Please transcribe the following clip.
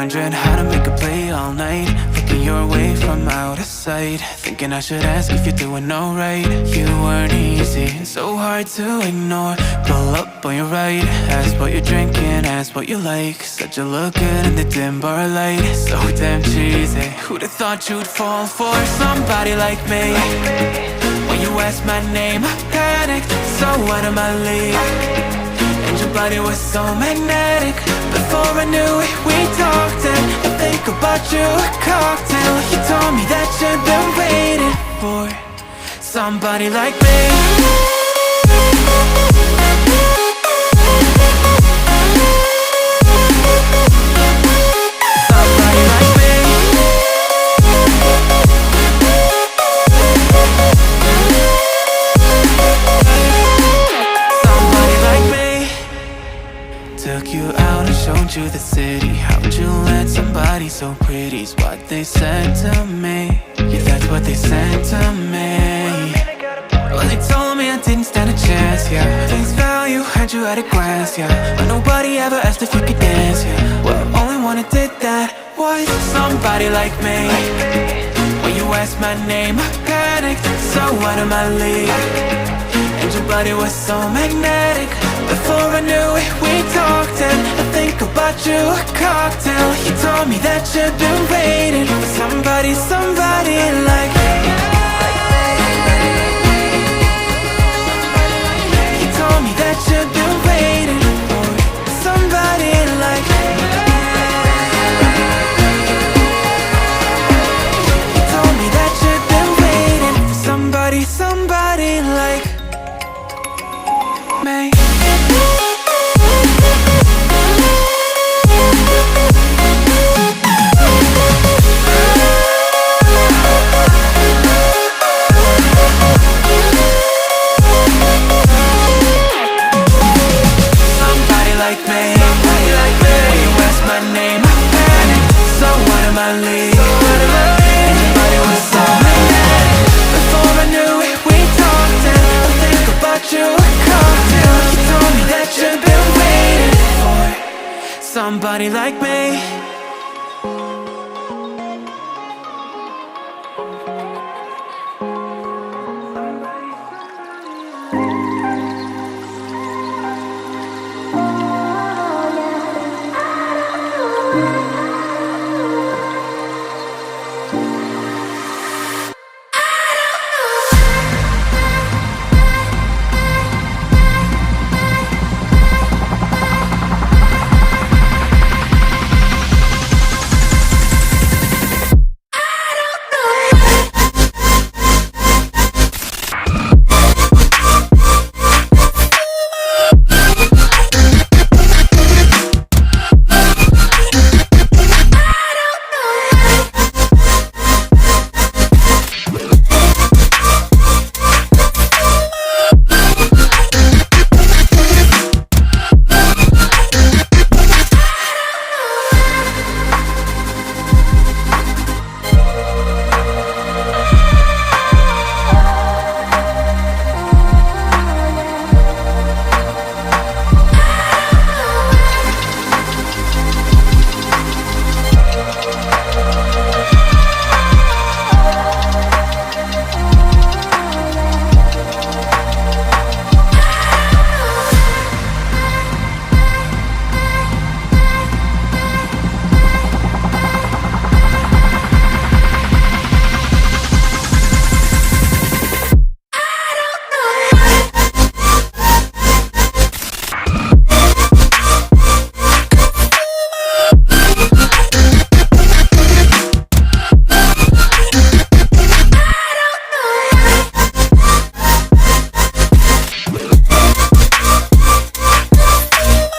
wondering how to make a play all night, looking your way from out of sight, thinking I should ask if you're doing alright. You weren't easy, so hard to ignore. Pull up on your right, ask what you're drinking, ask what you like. Said you look good in the dim bar light, so damn cheesy. Who'd have thought you'd fall for somebody like me? When you asked my name, I panicked, so out of my league. And your body was so magnetic. Before I knew it, we talked, and I think about you a cocktail. You told me that you've been waiting for somebody like me. Somebody like me. Somebody like me. Took you out and showed you the city. How'd you let somebody so pretty's what they said to me? Yeah, that's what they said to me. Well, they told me I didn't stand a chance, yeah. Face value, had you at a glance, yeah. But nobody ever asked if you could dance, yeah. Well, only one who did that was somebody like me. When you asked my name, I panicked, so out of my league. And your body was so magnetic. Before I knew it, we talked, and I think about you a cocktail. You told me that you've been waiting for somebody, somebody like me. You told me that you've been waiting for somebody like me. You told me that you've been waiting for somebody, somebody like me. Somebody like me.